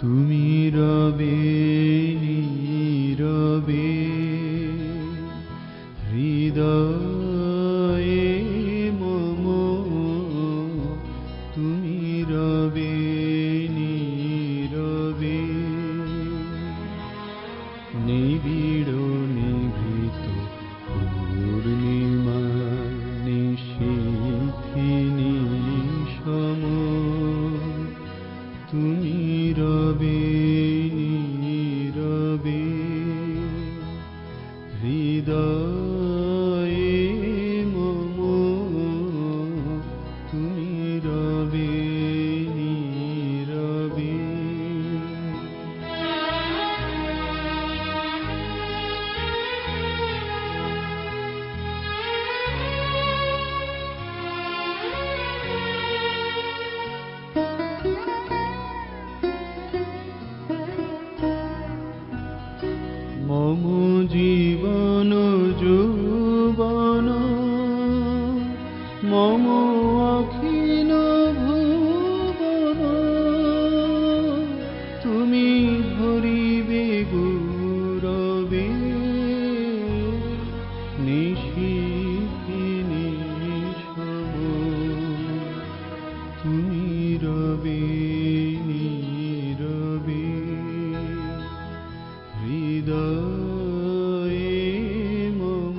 তুমি রবে নীরবে হৃদয়ে মম, তুমি রবে নীরবে নিবিড় নিভৃত পূর্ণিমা নিশীথিনী সম, তুমি রবে নীরবে হৃদয়ে মম, তুমি রবে নীরবে। মম জীবন যৌবন মম অখিল ভুবন, তুমি ভরিবে গৌরবে নিশীথিনী সম, তুমি রবে নীরবে হৃদয়ে মম,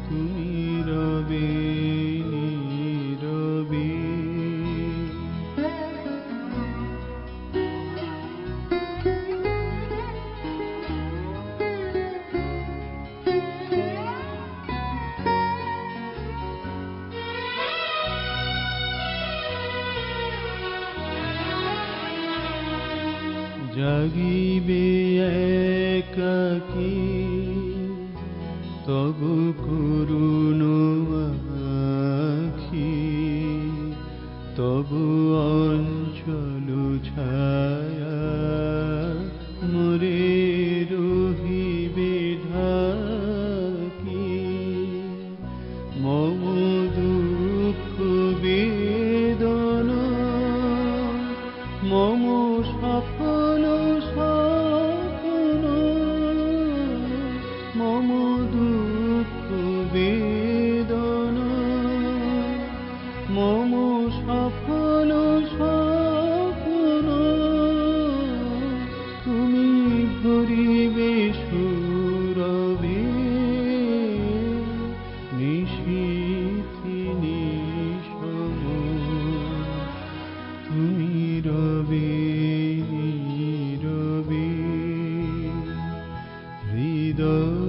তুমি রবে নীরবে। জাগিবে একাকী তবু করুণ আখি, তবু অঞ্চল ছায়া মোরে রহিবে ঢাকি। মম দুঃখ বেদনা মম সফল স্বপ্ন, মম দুঃখ বেদনা মম সফল স্বপ্ন, তুমি ভরিবে সুরবে নিশীথিনী সম, তুমি রবে নীরবে হৃদয়